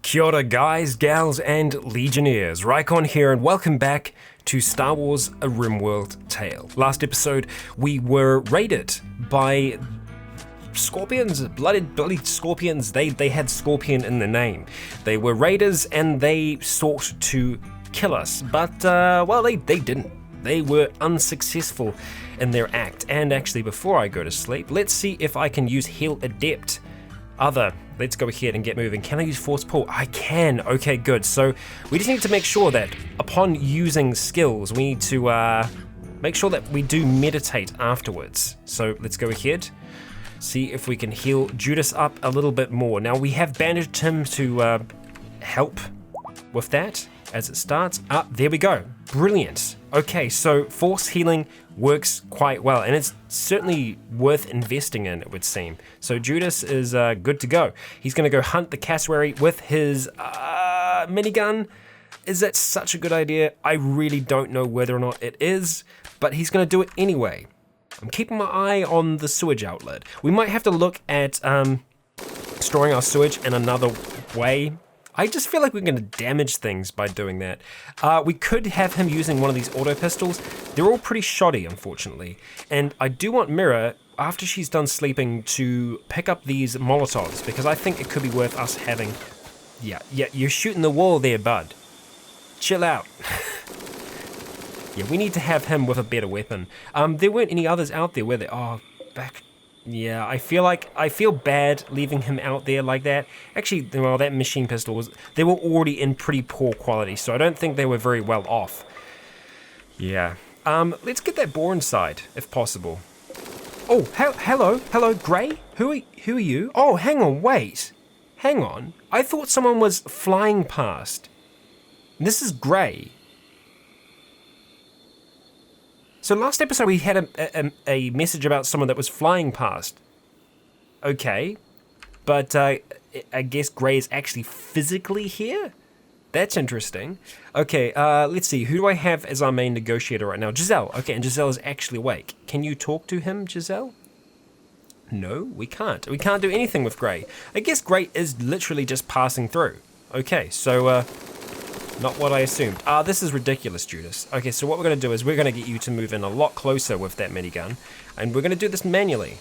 Kia ora guys, gals, and legionnaires. Rycon here, and welcome back to Star Wars A RimWorld Tale. Last episode, we were raided by scorpions, bloody scorpions. They had scorpion in their name. They were raiders, and they sought to kill us, but, well, they didn't. They were unsuccessful in their act. And actually, before I go to sleep, let's see if I can use Heal Adept. Let's go ahead and get moving. Can I use Force Pull? I can. Okay, good. So we just need to make sure that upon using skills, we need to make sure that we do meditate afterwards. So let's go ahead, see if we can heal Judas up a little bit more. Now we have bandaged him to help with that as it starts. There we go. Brilliant. Okay, so force healing works quite well, and it's certainly worth investing in, it would seem. So Judas is good to go. He's going to go hunt the cassowary with his minigun. Is that such a good idea? I really don't know whether or not it is, but he's going to do it anyway. I'm keeping my eye on the sewage outlet. We might have to look at storing our sewage in another way. I just feel like we're going to damage things by doing that. We could have him using one of these auto pistols. They're all pretty shoddy, unfortunately. And I do want Mira, after she's done sleeping, to pick up these Molotovs, because I think it could be worth us having... Yeah, you're shooting the wall there, bud. Chill out. Yeah, we need to have him with a better weapon. There weren't any others out there, were there? Oh, back... Yeah, I feel bad leaving him out there like that. Actually, well, that machine pistol they were already in pretty poor quality, so I don't think they were very well off. Yeah. Let's get that boar inside, if possible. Oh, hello, Grey? Who are you? Oh, hang on, wait. Hang on. I thought someone was flying past. This is Grey. So last episode we had a message about someone that was flying past. Okay, but I guess Grey is actually physically here? That's interesting. Okay, let's see, who do I have as our main negotiator right now? Giselle, okay, and Giselle is actually awake. Can you talk to him, Giselle? No, we can't. We can't do anything with Grey. I guess Grey is literally just passing through. Okay, so, not what I assumed. This is ridiculous, Judas. Okay, so what we're going to do is we're going to get you to move in a lot closer with that minigun, and we're going to do this manually.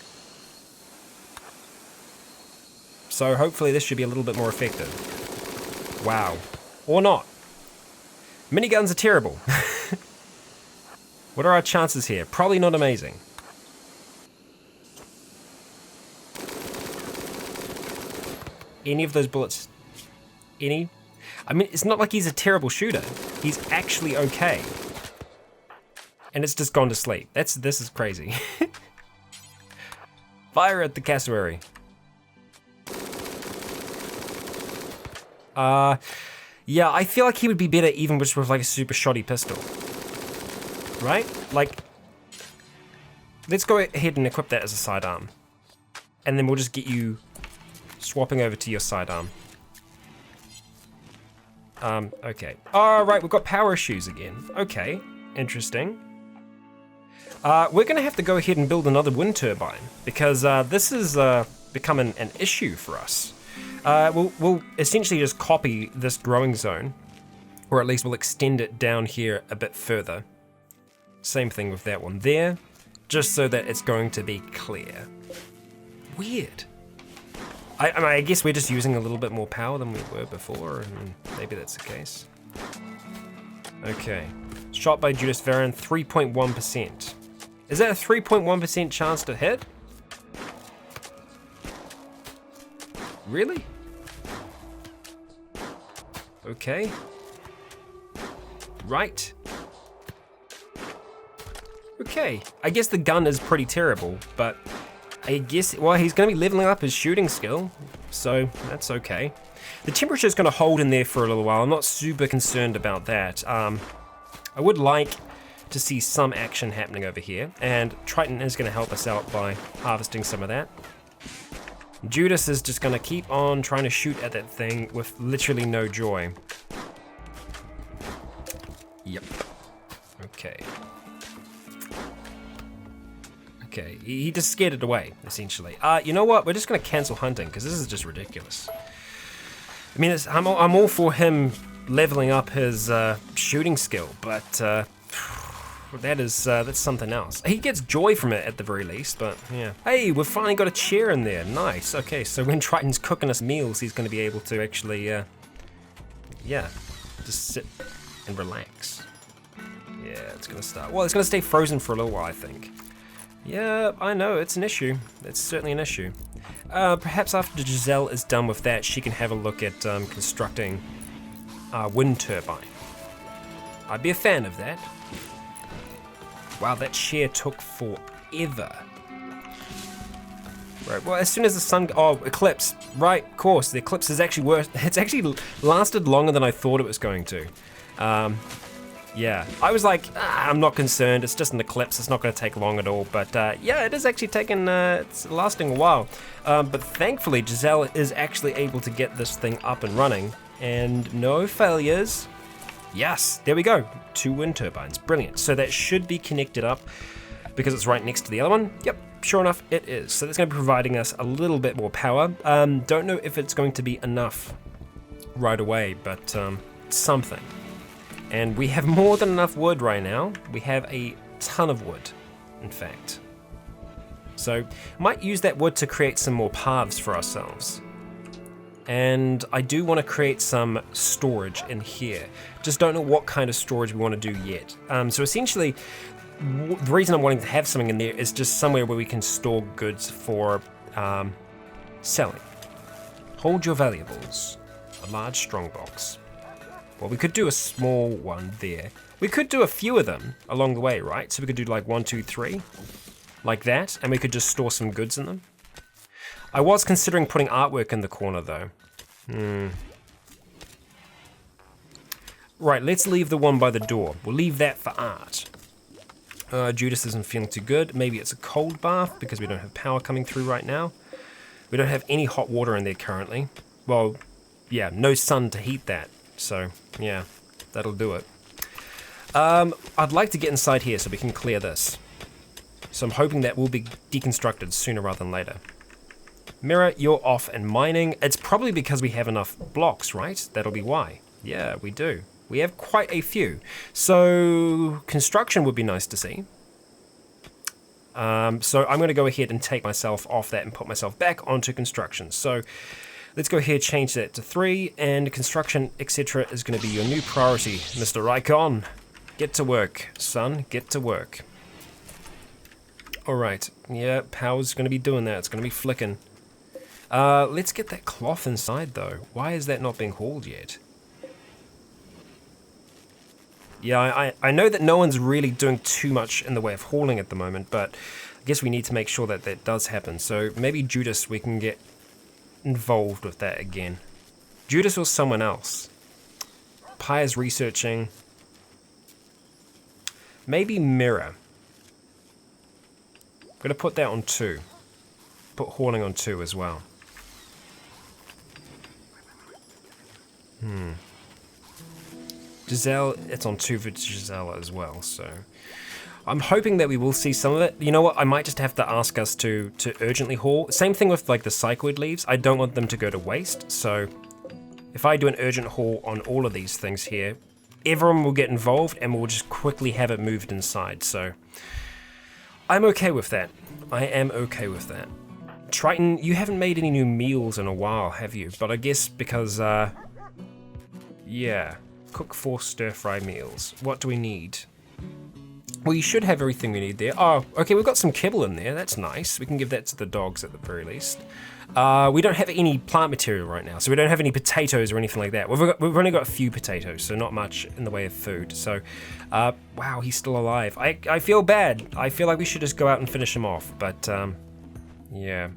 So hopefully this should be a little bit more effective. Wow. Or not. Miniguns are terrible. What are our chances here? Probably not amazing. Any of those bullets... Any... I mean, it's not like he's a terrible shooter. He's actually okay. And it's just gone to sleep. This is crazy. Fire at the cassowary. Yeah, I feel like he would be better even just with like a super shoddy pistol. Right? Like, let's go ahead and equip that as a sidearm. And then we'll just get you swapping over to your sidearm. Okay. Alright, we've got power shoes again. Okay, interesting. We're gonna have to go ahead and build another wind turbine, because this is becoming an issue for us. We'll essentially just copy this growing zone, or at least we'll extend it down here a bit further. Same thing with that one there, just so that it's going to be clear. Weird. I mean, I guess we're just using a little bit more power than we were before, and maybe that's the case. Okay. Shot by Judas Varen, 3.1%. Is that a 3.1% chance to hit? Really? Okay. Right. Okay. I guess the gun is pretty terrible, but... I guess, well, he's going to be leveling up his shooting skill, so that's okay. The temperature is going to hold in there for a little while. I'm not super concerned about that. I would like to see some action happening over here, and Triton is going to help us out by harvesting some of that. Judas is just going to keep on trying to shoot at that thing with literally no joy. Yep. Okay. Okay, he just scared it away, essentially. You know what? We're just going to cancel hunting, because this is just ridiculous. I mean, I'm all for him leveling up his shooting skill, but that's something else. He gets joy from it at the very least, but yeah. Hey, we've finally got a chair in there. Nice. Okay, so when Triton's cooking us meals, he's going to be able to actually, yeah, just sit and relax. Yeah, it's going to start. Well, it's going to stay frozen for a little while, I think. Yeah, I know, it's an issue. It's certainly an issue. Perhaps after Giselle is done with that, she can have a look at constructing a wind turbine. I'd be a fan of that. Wow, that chair took forever. Right, well, as soon as the sun... Oh, eclipse. Right, of course, the eclipse is actually worse. It's actually lasted longer than I thought it was going to. Yeah, I was like, I'm not concerned, it's just an eclipse, it's not going to take long at all, but yeah, it is actually taking, it's lasting a while. But thankfully, Giselle is actually able to get this thing up and running, and no failures. Yes, there we go, 2 wind turbines, brilliant. So that should be connected up, because it's right next to the other one. Yep, sure enough, it is. So that's going to be providing us a little bit more power. Don't know if it's going to be enough right away, but something. And we have more than enough wood right now. We have a ton of wood, in fact. So, might use that wood to create some more paths for ourselves. And I do want to create some storage in here. Just don't know what kind of storage we want to do yet. So essentially, the reason I'm wanting to have something in there is just somewhere where we can store goods for selling. Hold your valuables. A large strongbox. Well, we could do a small one there. We could do a few of them along the way, right? So we could do like 1, 2, 3, like that, and we could just store some goods in them. I was considering putting artwork in the corner though. Right, let's leave the one by the door. We'll leave that for art. Judas isn't feeling too good. Maybe it's a cold bath because we don't have power coming through right now. We don't have any hot water in there currently. Well, yeah, no sun to heat that. So, yeah, that'll do it. I'd like to get inside here so we can clear this. So I'm hoping that will be deconstructed sooner rather than later. Mirror, you're off and mining. It's probably because we have enough blocks, right? That'll be why. Yeah, we do. We have quite a few. So, construction would be nice to see. So I'm going to go ahead and take myself off that and put myself back onto construction. So, let's go ahead, change that to 3, and construction, etc. is going to be your new priority, Mr. Rikon. Get to work, son, get to work. Alright, yeah, power's going to be doing that, it's going to be flicking. Let's get that cloth inside though. Why is that not being hauled yet? Yeah, I know that no one's really doing too much in the way of hauling at the moment, but I guess we need to make sure that that does happen. So maybe Judas, we can get involved with that again. Judas or someone else. Pi is researching. Maybe Mirror. I'm going to put that on 2. Put hauling on 2 as well. Giselle, it's on 2 for Giselle as well, so I'm hoping that we will see some of it. You know what, I might just have to ask us to urgently haul. Same thing with like the psychoid leaves. I don't want them to go to waste, so if I do an urgent haul on all of these things here, everyone will get involved and we'll just quickly have it moved inside, so I'm okay with that. I am okay with that. Triton, you haven't made any new meals in a while, have you? But I guess because, yeah. Cook 4 stir-fry meals. What do we need? Well, you should have everything we need there. Oh, okay, we've got some kibble in there. That's nice. We can give that to the dogs at the very least. We don't have any plant material right now, so we don't have any potatoes or anything like that. We've only got a few potatoes, so not much in the way of food. So, wow, he's still alive. I feel bad. I feel like we should just go out and finish him off, but, yeah.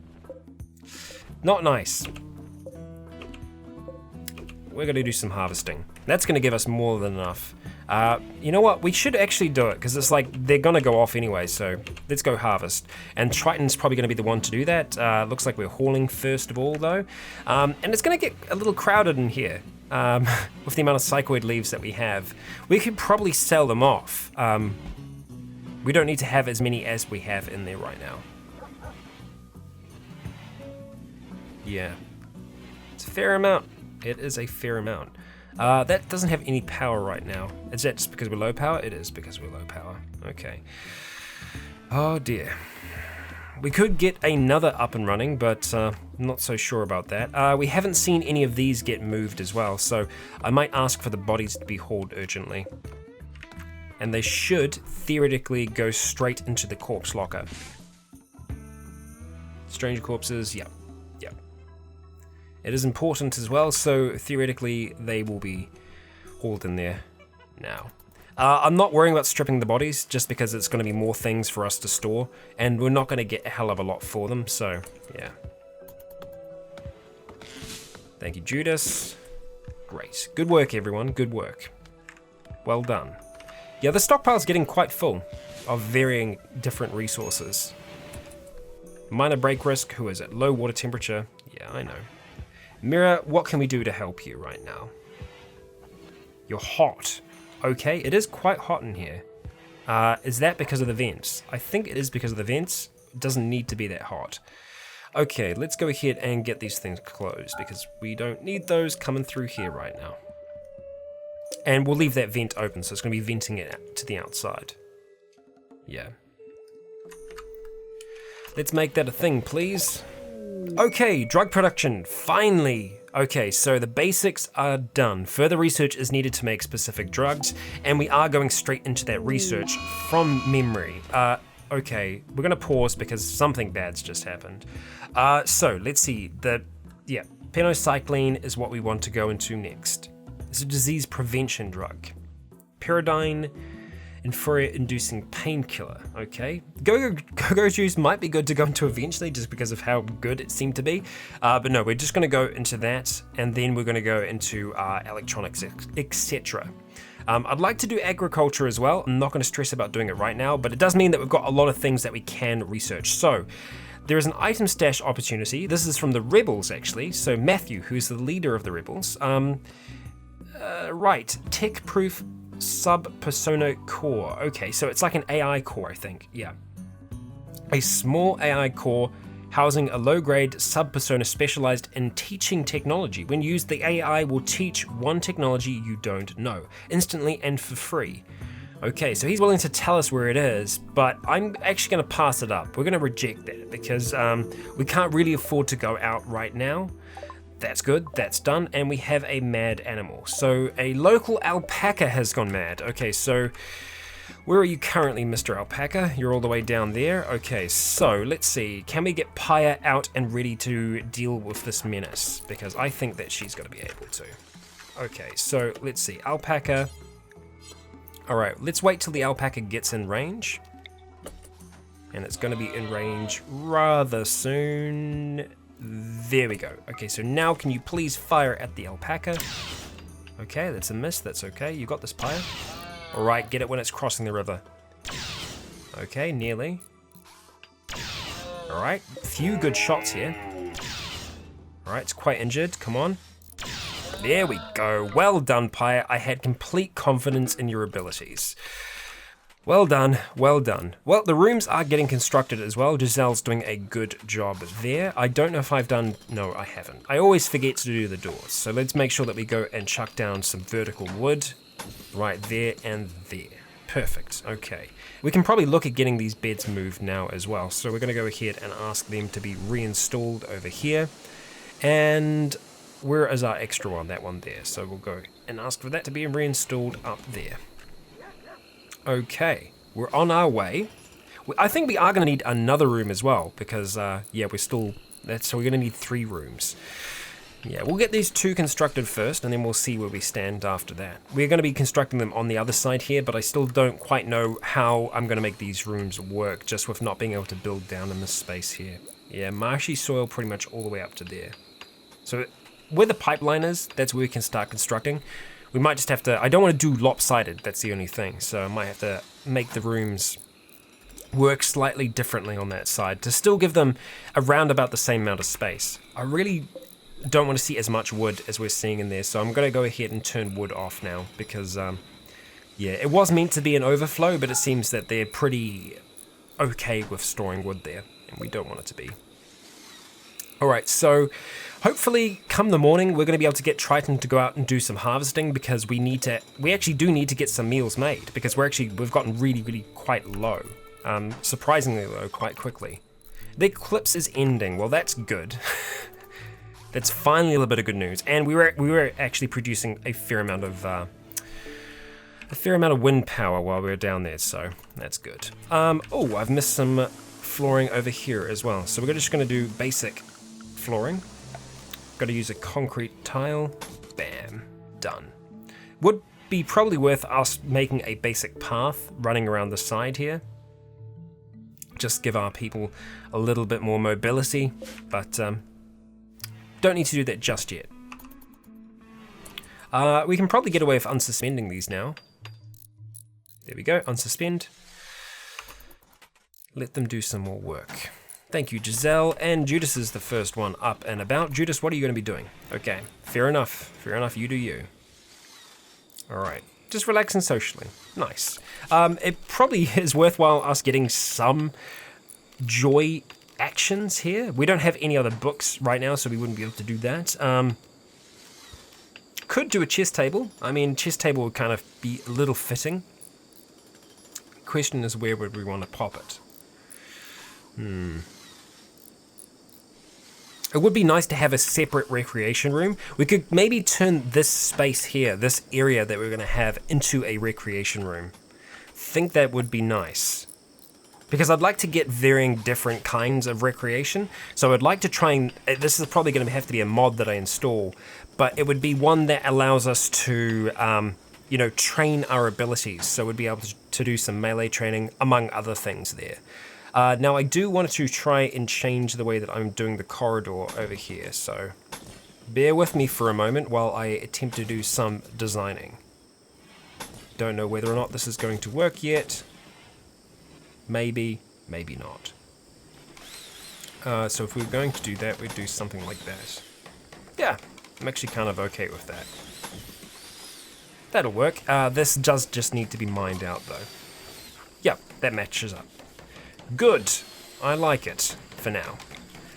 Not nice. We're going to do some harvesting. That's going to give us more than enough. You know what? We should actually do it because it's like they're going to go off anyway. So let's go harvest. And Triton's probably going to be the one to do that. Looks like we're hauling first of all though. And it's going to get a little crowded in here with the amount of psychoid leaves that we have. We could probably sell them off. We don't need to have as many as we have in there right now. Yeah. It's a fair amount. It is a fair amount. That doesn't have any power right now. Is that just because we're low power? It is because we're low power. Okay. Oh dear. We could get another up and running, but not so sure about that. We haven't seen any of these get moved as well, so I might ask for the bodies to be hauled urgently. And they should theoretically go straight into the corpse locker. Stranger corpses, yep. It is important as well, so theoretically they will be hauled in there now. I'm not worrying about stripping the bodies, just because it's going to be more things for us to store, and we're not going to get a hell of a lot for them, so yeah. Thank you, Judas. Great. Good work, everyone. Good work. Well done. Yeah, the stockpile's getting quite full of varying different resources. Minor break risk, who is it? Low water temperature. Yeah, I know. Mirror, what can we do to help you right now? You're hot. Okay, it is quite hot in here. Is that because of the vents? I think it is because of the vents. It doesn't need to be that hot. Okay, let's go ahead and get these things closed because we don't need those coming through here right now. And we'll leave that vent open, so it's going to be venting it to the outside. Yeah. Let's make that a thing, please. Okay, drug production, finally. Okay, so the basics are done. Further research is needed to make specific drugs, and we are going straight into that research from memory. Okay, we're gonna pause because something bad's just happened. So let's see, penocycline is what we want to go into next. It's a disease prevention drug. Pyridine, euphoria-inducing painkiller, okay. Go-Go juice might be good to go into eventually just because of how good it seemed to be. But no, we're just gonna go into that, and then we're gonna go into electronics, etc. I'd like to do agriculture as well. I'm not gonna stress about doing it right now, but it does mean that we've got a lot of things that we can research. So, there is an item stash opportunity. This is from the Rebels, actually. So Matthew, who's the leader of the Rebels. Right, tech-proof sub-persona core. Okay, so it's like an AI core, I think. Yeah. A small AI core housing a low-grade sub-persona specialized in teaching technology. When used, the AI will teach one technology you don't know, instantly and for free. Okay, so he's willing to tell us where it is, but I'm actually going to pass it up. We're going to reject that because we can't really afford to go out right now. That's good, that's done, and we have a mad animal. So a local alpaca has gone mad. Okay, so where are you currently, Mr. Alpaca? You're all the way down there. Okay, so let's see. Can we get Paya out and ready to deal with this menace? Because I think that she's going to be able to. Okay, so let's see. Alpaca. All right, let's wait till the alpaca gets in range. And it's going to be in range rather soon. There we go. Okay, so now can you please fire at the alpaca? Okay, that's a miss. That's okay. You got this, Paya. All right, get it when it's crossing the river. Okay, nearly. All right, few good shots here. All right, it's quite injured. Come on. There we go. Well done, Paya. I had complete confidence in your abilities. Well done, well done. Well, the rooms are getting constructed as well. Giselle's doing a good job there. I don't know if I've done... No, I haven't. I always forget to do the doors. So let's make sure that we go and chuck down some vertical wood. Right there and there. Perfect, okay. We can probably look at getting these beds moved now as well. So we're going to go ahead and ask them to be reinstalled over here. And where is our extra one? That one there. So we'll go and ask for that to be reinstalled up there. Okay, we're on our way. I think we are going to need another room as well because, yeah, so we're going to need 3 rooms. Yeah, we'll get these 2 constructed first and then we'll see where we stand after that. We're going to be constructing them on the other side here, but I still don't quite know how I'm going to make these rooms work just with not being able to build down in this space here. Yeah, marshy soil pretty much all the way up to there. So where the pipeline is, that's where we can start constructing. We might just have to, I don't want to do lopsided, that's the only thing, so I might have to make the rooms work slightly differently on that side to still give them around about the same amount of space. I really don't want to see as much wood as we're seeing in there, so I'm going to go ahead and turn wood off now because, yeah, it was meant to be an overflow, but it seems that they're pretty okay with storing wood there, and we don't want it to be. Alright, so Hopefully, come the morning, we're going to be able to get Triton to go out and do some harvesting because we actually do need to get some meals made because we've gotten really, really quite low. Surprisingly low quite quickly. The eclipse is ending. Well, that's good. That's finally a little bit of good news. And we were actually producing a fair amount of wind power while we were down there, so that's good. Oh, I've missed some flooring over here as well. So we're just going to do basic flooring. Got to use a concrete tile. Bam. Done. Would be probably worth us making a basic path running around the side here. Just give our people a little bit more mobility, but don't need to do that just yet. We can probably get away with unsuspending these now. There we go, unsuspend. Let them do some more work. Thank you, Giselle. And Judas is the first one up and about. Judas, what are you going to be doing? Okay, fair enough. Fair enough, you do you. All right, just relaxing socially. Nice. It probably is worthwhile us getting some joy actions here. We don't have any other books right now, so we wouldn't be able to do that. Could do a chess table. I mean, chess table would kind of be a little fitting. Question is, where would we want to pop it? It would be nice to have a separate recreation room. We could maybe turn this space here, this area that we're going to have, into a recreation room. Think that would be nice. Because I'd like to get varying different kinds of recreation. So I'd like to try and, this is probably going to have to be a mod that I install, but it would be one that allows us to, train our abilities. So we'd be able to do some melee training, among other things there. Now I do want to try and change the way that I'm doing the corridor over here, so bear with me for a moment while I attempt to do some designing. Don't know whether or not this is going to work yet. Maybe, maybe not. So if we were going to do that, we'd do something like that. Yeah, I'm actually kind of okay with that. That'll work. This does just need to be mined out though. Yep, that matches up. Good. I like it for now.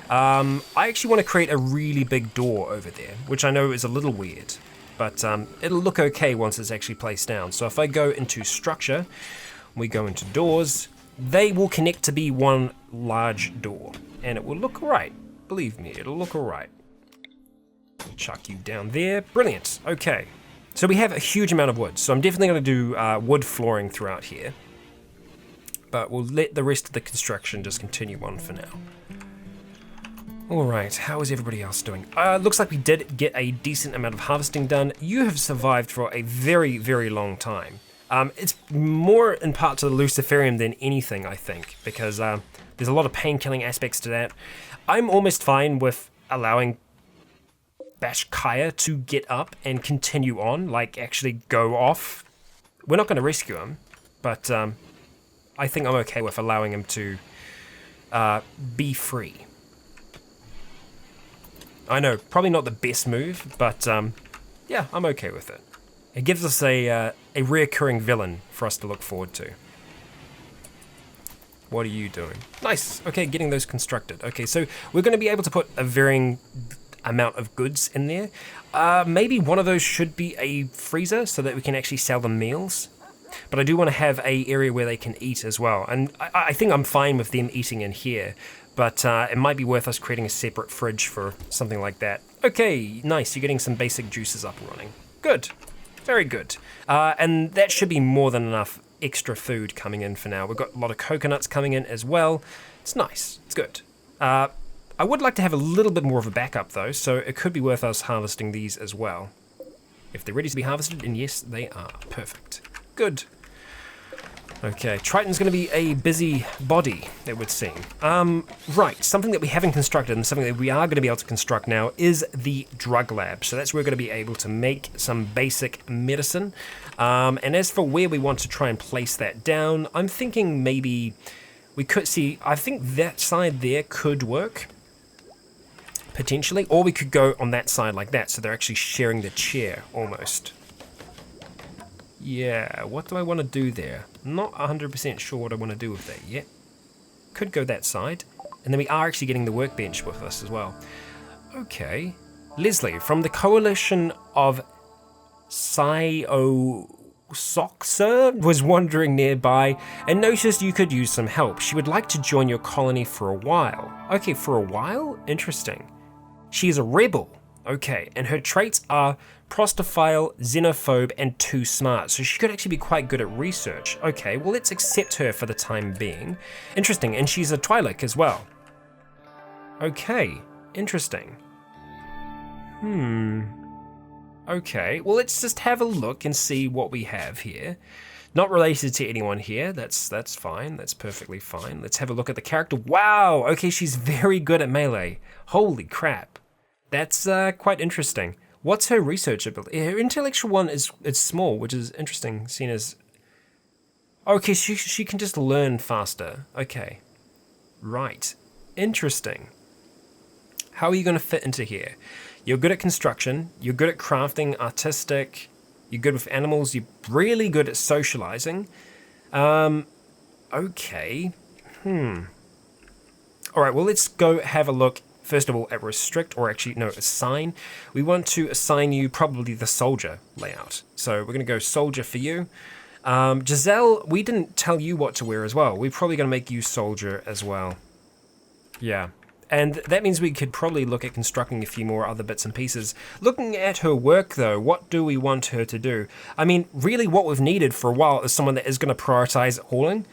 I actually want to create a really big door over there, which I know is a little weird, but it'll look okay once it's actually placed down. So if I go into structure, we go into doors, they will connect to be one large door, and it will look alright. Believe me, it'll look alright. Chuck you down there. Brilliant. Okay. So we have a huge amount of wood, so I'm definitely going to do wood flooring throughout here. But we'll let the rest of the construction just continue on for now. Alright, how is everybody else doing? Looks like we did get a decent amount of harvesting done. You have survived for a very, very long time. It's more in part to the Luciferium than anything, I think, because there's a lot of pain-killing aspects to that. I'm almost fine with allowing Bashkaya to get up and continue on, like actually go off. We're not going to rescue him, but I think I'm okay with allowing him to be free. I know, probably not the best move, but yeah, I'm okay with it. It gives us a reoccurring villain for us to look forward to. What are you doing? Nice, okay, getting those constructed. Okay, so we're going to be able to put a varying amount of goods in there. Maybe one of those should be a freezer so that we can actually sell them meals. But I do want to have a area where they can eat as well. And I think I'm fine with them eating in here, but it might be worth us creating a separate fridge for something like that. Okay, nice, you're getting some basic juices up and running. Good, very good. And that should be more than enough extra food coming in for now. We've got a lot of coconuts coming in as well. It's nice, it's good. I would like to have a little bit more of a backup though, so it could be worth us harvesting these as well. If they're ready to be harvested, and yes, they are. Perfect. Good. Okay, Triton's going to be a busy body, it would seem. Right, something that we haven't constructed and something that we are going to be able to construct now is the drug lab. So that's where we're going to be able to make some basic medicine. And as for where we want to try and place that down, I'm thinking maybe we could see, I think that side there could work, potentially, or we could go on that side like that, so they're actually sharing the chair, almost. Yeah, what do I want to do there? Not 100% sure what I want to do with that yet. Could go that side. And then we are actually getting the workbench with us as well. Okay. Leslie, from the coalition of Soxer was wandering nearby and noticed you could use some help. She would like to join your colony for a while. Okay, for a while? Interesting. She is a rebel. Okay, and her traits are prostophile, xenophobe, and too smart, so she could actually be quite good at research. Okay, well, let's accept her for the time being. Interesting, and she's a Twi'lek as well. Okay, interesting. Okay, well, let's just have a look and see what we have here. Not related to anyone here, that's fine, that's perfectly fine. Let's have a look at the character. Wow, okay, she's very good at melee. Holy crap. That's quite interesting. What's her research ability? Her intellectual one is small, which is interesting, seen as... Okay, she can just learn faster. Okay, right, interesting. How are you gonna fit into here? You're good at construction, you're good at crafting, artistic, you're good with animals, you're really good at socializing. Okay, All right, well, let's go have a look, first of all, at restrict, or actually, no, assign. We want to assign you probably the soldier layout. So we're gonna go soldier for you. Giselle, we didn't tell you what to wear as well. We're probably gonna make you soldier as well. Yeah. And that means we could probably look at constructing a few more other bits and pieces. Looking at her work though, what do we want her to do? I mean, really what we've needed for a while is someone that is going to prioritize hauling.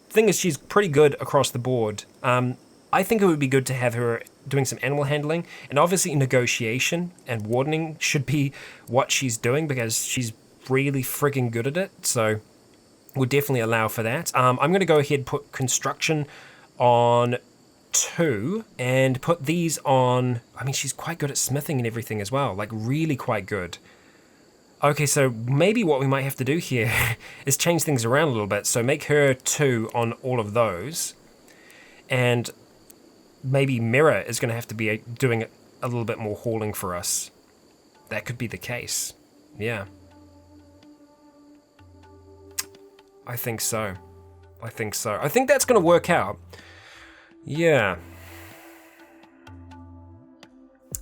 Thing is, she's pretty good across the board. I think it would be good to have her doing some animal handling, and obviously negotiation and wardening should be what she's doing because she's really freaking good at it. So we'll definitely allow for that. I'm going to go ahead and put construction on 2 and put these on. I mean, she's quite good at smithing and everything as well, like really quite good. Okay, so maybe what we might have to do here is change things around a little bit. So make her 2 on all of those, and maybe Mirror is going to have to be doing a little bit more hauling for us. That could be the case. Yeah, I think so. I think that's going to work out. Yeah.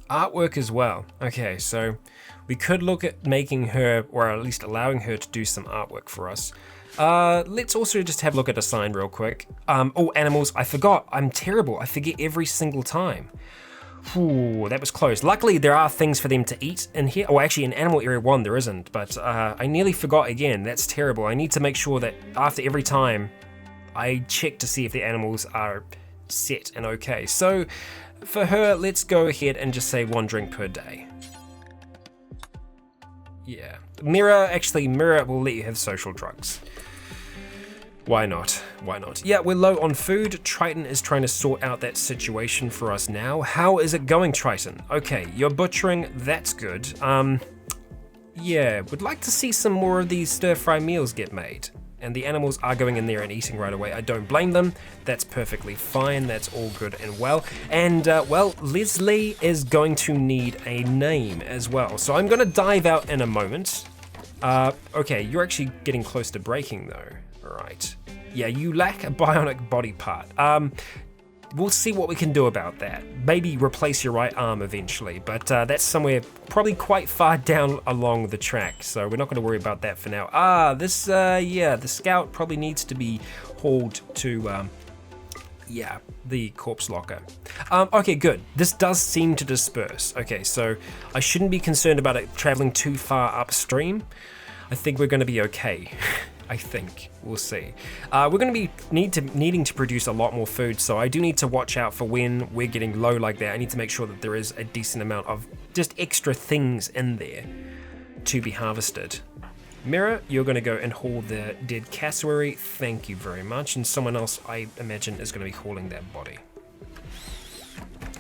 Artwork as well. Okay, so we could look at making her, or at least allowing her to do some artwork for us. Let's also just have a look at assign real quick. Oh, animals, I forgot. I'm terrible. I forget every single time. Ooh, that was close. Luckily, there are things for them to eat in here. Oh, actually, in Animal Area 1, there isn't, but I nearly forgot again. That's terrible. I need to make sure that after every time, I check to see if the animals are set and okay. So for her, let's go ahead and just say 1 drink per day. Yeah. Mirror will let you have social drugs. Why not? Why not? Yeah, we're low on food. Triton is trying to sort out that situation for us now. How is it going, Triton? Okay, you're butchering, that's good. Yeah, would like to see some more of these stir-fry meals get made. And the animals are going in there and eating right away. I don't blame them. That's perfectly fine. That's all good and well. And, well, Leslie is going to need a name as well. So I'm going to dive out in a moment. Okay, you're actually getting close to breaking, though. All right. Yeah, you lack a bionic body part. We'll see what we can do about that. Maybe replace your right arm eventually, but that's somewhere probably quite far down along the track, so we're not going to worry about that for now. Yeah, the scout probably needs to be hauled to, yeah, the corpse locker. Okay, good. This does seem to disperse. Okay, so I shouldn't be concerned about it traveling too far upstream. I think we're going to be okay. I think. We'll see. We're going to be needing to produce a lot more food, so I do need to watch out for when we're getting low like that. I need to make sure that there is a decent amount of just extra things in there to be harvested. Mirror, you're going to go and haul the dead cassowary. Thank you very much. And someone else, I imagine, is going to be hauling that body.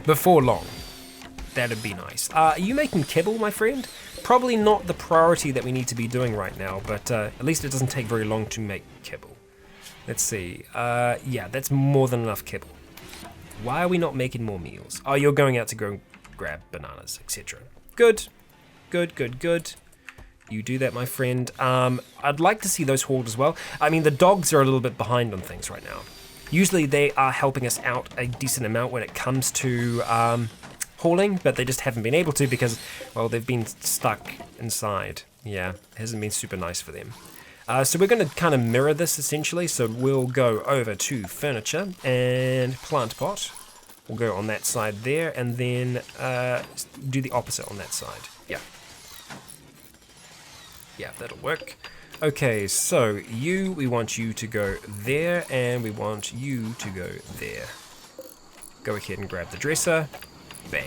Before long. That'd be nice. Are you making kibble, my friend? Probably not the priority that we need to be doing right now, but at least it doesn't take very long to make kibble. Let's see. Yeah, that's more than enough kibble. Why are we not making more meals? Oh, you're going out to go grab bananas, etc. Good. Good, good, good. You do that, my friend. I'd like to see those hauled as well. I mean, the dogs are a little bit behind on things right now. Usually they are helping us out a decent amount when it comes to hauling, but they just haven't been able to because, well, they've been stuck inside. Yeah, it hasn't been super nice for them. So we're going to kind of mirror this essentially. So we'll go over to furniture and plant pot. We'll go on that side there and then do the opposite on that side. Yeah. Yeah, that'll work. Okay, so we want you to go there and we want you to go there. Go ahead and grab the dresser. Bam.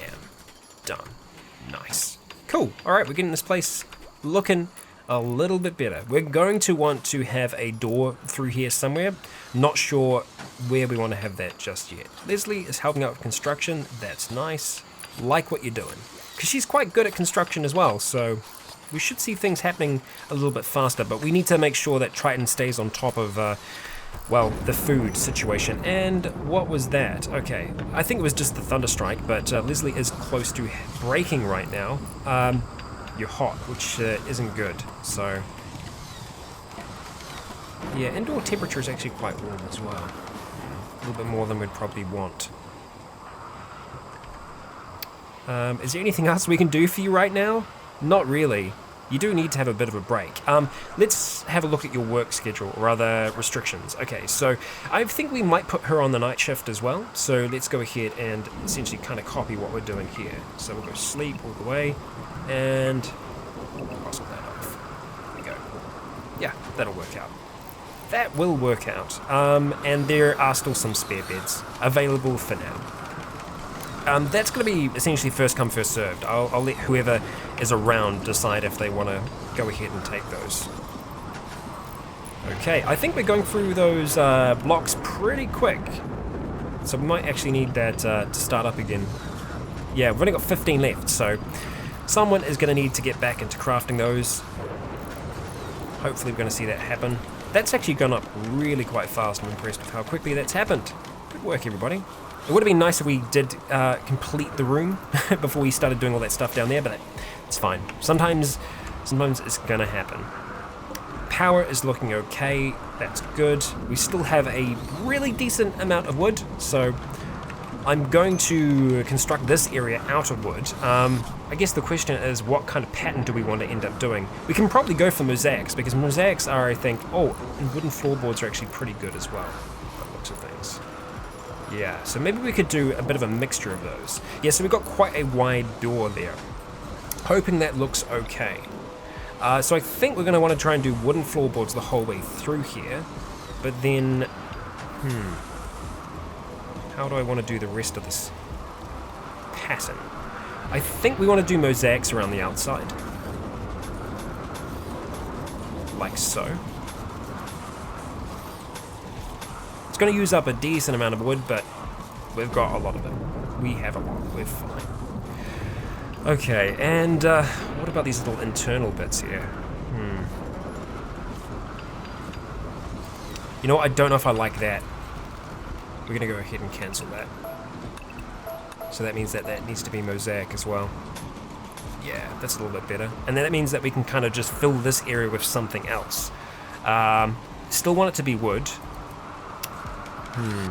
Done. Nice. Cool. Alright, we're getting this place looking a little bit better. We're going to want to have a door through here somewhere. Not sure where we want to have that just yet. Leslie is helping out with construction. That's nice. Like what you're doing. Because she's quite good at construction as well, so we should see things happening a little bit faster, but we need to make sure that Triton stays on top of well, the food situation. And what was that? Okay, I think it was just the thunderstrike, but Leslie is close to breaking right now. You're hot, which isn't good, so... Yeah, indoor temperature is actually quite warm as well. A little bit more than we'd probably want. Is there anything else we can do for you right now? Not really. You do need to have a bit of a break. Let's have a look at your work schedule, or other restrictions. Okay, so I think we might put her on the night shift as well. So let's go ahead and essentially kind of copy what we're doing here. So we'll go sleep all the way, and cross all that off. There we go. Yeah, that'll work out. That will work out. And there are still some spare beds available for now. That's going to be essentially first come, first served. I'll let whoever is around decide if they want to go ahead and take those. Okay, I think we're going through those blocks pretty quick. So we might actually need that to start up again. Yeah, we've only got 15 left, so someone is going to need to get back into crafting those. Hopefully we're going to see that happen. That's actually gone up really quite fast. I'm impressed with how quickly that's happened. Good work, everybody. It would have been nice if we did complete the room before we started doing all that stuff down there, but it's fine. Sometimes it's gonna happen. Power is looking okay, that's good. We still have a really decent amount of wood, so I'm going to construct this area out of wood. I guess the question is, what kind of pattern do we want to end up doing? We can probably go for mosaics, because mosaics are, I think, and wooden floorboards are actually pretty good as well, by the looks of things. Yeah, so maybe we could do a bit of a mixture of those. Yeah, so we've got quite a wide door there. Hoping that looks okay. So I think we're going to want to try and do wooden floorboards the whole way through here. But then, how do I want to do the rest of this pattern? I think we want to do mosaics around the outside. Like so. It's going to use up a decent amount of wood, but we've got a lot of it. We have a lot. We're fine. Okay, and what about these little internal bits here? You know what? I don't know if I like that. We're going to go ahead and cancel that. So that means that that needs to be mosaic as well. Yeah, that's a little bit better. And then that means that we can kind of just fill this area with something else. Still want it to be wood.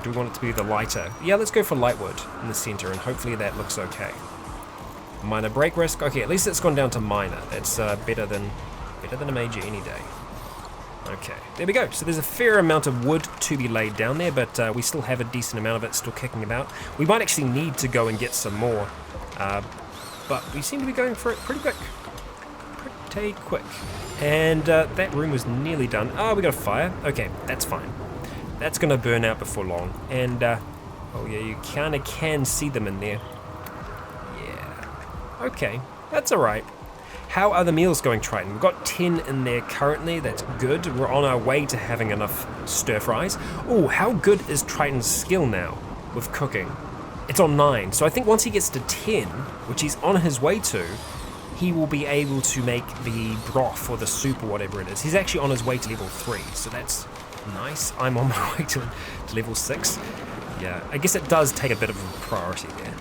Do we want it to be the lighter? Yeah, let's go for light wood in the center, and hopefully that looks okay. Minor break risk. Okay, at least it's gone down to minor. That's better than a major any day. Okay, there we go. So there's a fair amount of wood to be laid down there, but we still have a decent amount of it still kicking about. We might actually need to go and get some more, but we seem to be going for it pretty quick. Pretty quick. And that room was nearly done. Oh, we got a fire. Okay, that's fine. That's going to burn out before long. And, oh yeah, you kind of can see them in there. Yeah. Okay, that's alright. How are the meals going, Triton? We've got 10 in there currently. That's good. We're on our way to having enough stir fries. Oh, how good is Triton's skill now with cooking? It's on 9. So I think once he gets to 10, which he's on his way to, he will be able to make the broth or the soup or whatever it is. He's actually on his way to level 3, so that's nice. I'm on my way to level 6. Yeah, I guess it does take a bit of a priority there.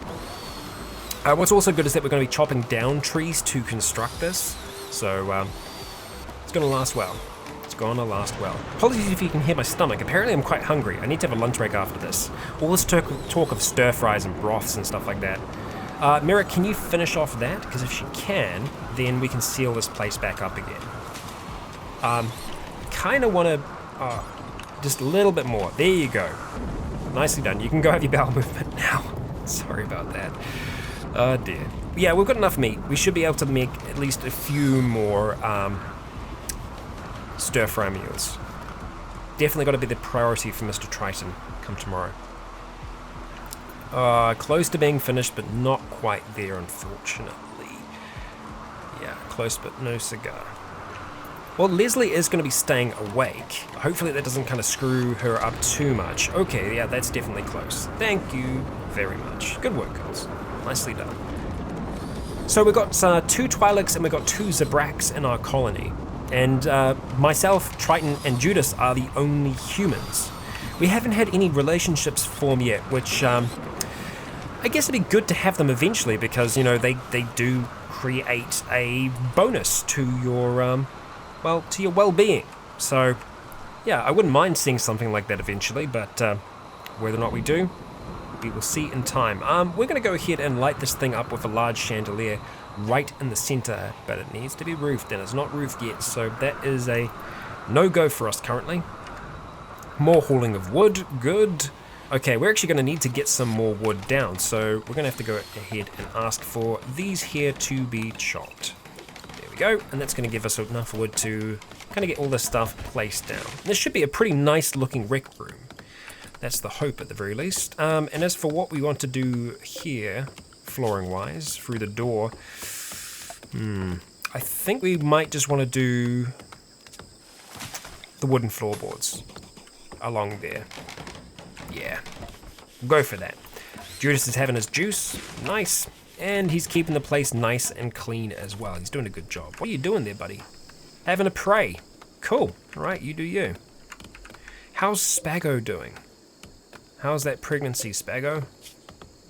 What's also good is that we're going to be chopping down trees to construct this, so it's going to last well. It's going to last well. Apologies if you can hear my stomach. Apparently I'm quite hungry. I need to have a lunch break after this. All this talk of stir fries and broths and stuff like that. Mira, can you finish off that? Because if she can, then we can seal this place back up again. Kind of want to... just a little bit more. There you go. Nicely done. You can go have your bowel movement now. Sorry about that. Oh dear. Yeah, we've got enough meat. We should be able to make at least a few more stir-fry meals. Definitely got to be the priority for Mr. Triton come tomorrow. Close to being finished, but not quite there, unfortunately. Yeah, close but no cigar. Well, Leslie is going to be staying awake. Hopefully that doesn't kind of screw her up too much. Okay, yeah, that's definitely close. Thank you very much. Good work, girls. Nicely done. So we've got 2 Twi'leks and we've got 2 Zabraks in our colony. And myself, Triton, and Judas are the only humans. We haven't had any relationships form yet, which I guess it'd be good to have them eventually because, you know, they do create a bonus to your... to your well-being. So, yeah, I wouldn't mind seeing something like that eventually, but whether or not we do, we will see in time. We're going to go ahead and light this thing up with a large chandelier right in the center, but it needs to be roofed, and it's not roofed yet, so that is a no-go for us currently. More hauling of wood, good. Okay, we're actually going to need to get some more wood down, so we're going to have to go ahead and ask for these here to be chopped. Go, and that's going to give us enough wood to kind of get all this stuff placed down. This should be a pretty nice looking rec room. That's the hope at the very least. And as for what we want to do here, flooring wise, through the door, I think we might just want to do the wooden floorboards along there. Yeah, go for that. Judas is having his juice, nice. And he's keeping the place nice and clean as well. He's doing a good job. What are you doing there, buddy? Having a pray. Cool. All right, you do you. How's Spago doing? How's that pregnancy, Spago?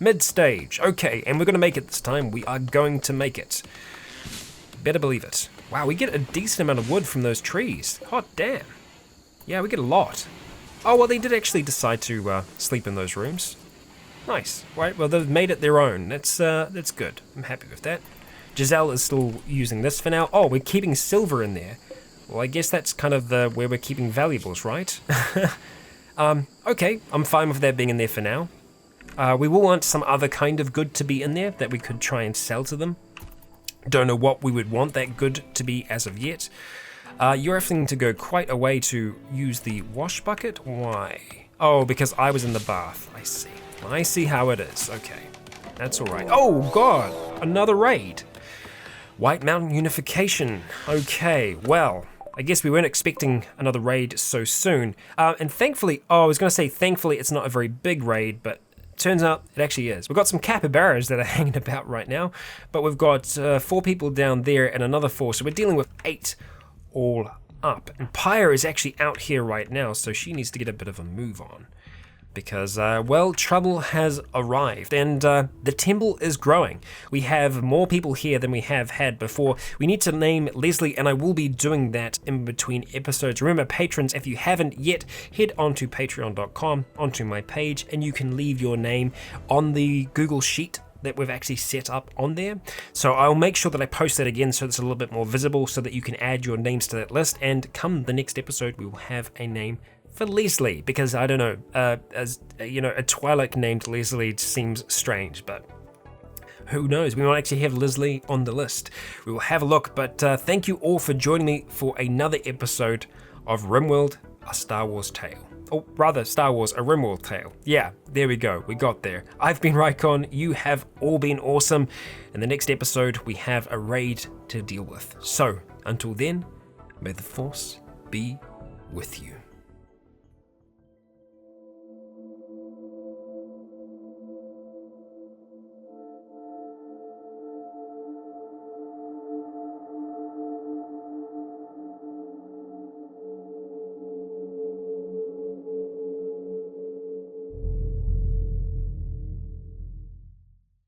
Mid-stage. Okay, and we're going to make it this time. We are going to make it. Better believe it. Wow, we get a decent amount of wood from those trees. Hot damn. Yeah, we get a lot. Oh, well, they did actually decide to sleep in those rooms. Nice. Right, well, they've made it their own. That's good. I'm happy with that. Giselle is still using this for now. Oh, we're keeping silver in there. Well, I guess that's kind of where we're keeping valuables, right? Okay, I'm fine with that being in there for now. We will want some other kind of good to be in there that we could try and sell to them. Don't know what we would want that good to be as of yet. You're having to go quite a way to use the wash bucket? Why? Oh, because I was in the bath. I see. I see how it is. Okay, that's all right. Oh, God, another raid. White Mountain Unification. Okay, well, I guess we weren't expecting another raid so soon. And thankfully, I was going to say thankfully it's not a very big raid, but turns out it actually is. We've got some capybaras that are hanging about right now, but we've got 4 people down there and another 4, so we're dealing with 8 all up. And Pyre is actually out here right now, so she needs to get a bit of a move on. Because, well, trouble has arrived, and the temple is growing. We have more people here than we have had before. We need to name Leslie, and I will be doing that in between episodes. Remember, patrons, if you haven't yet, head onto patreon.com, onto my page, and you can leave your name on the Google Sheet that we've actually set up on there. So I'll make sure that I post that again so it's a little bit more visible so that you can add your names to that list, and come the next episode, we will have a name for Leslie, because I don't know, as you know, a Twi'lek named Leslie seems strange, but who knows? We might actually have Leslie on the list. We will have a look, but thank you all for joining me for another episode of RimWorld, a Star Wars tale. Or rather, Star Wars, a RimWorld tale. Yeah, there we go, we got there. I've been Raikon, you have all been awesome. In the next episode, we have a raid to deal with. So, until then, may the Force be with you.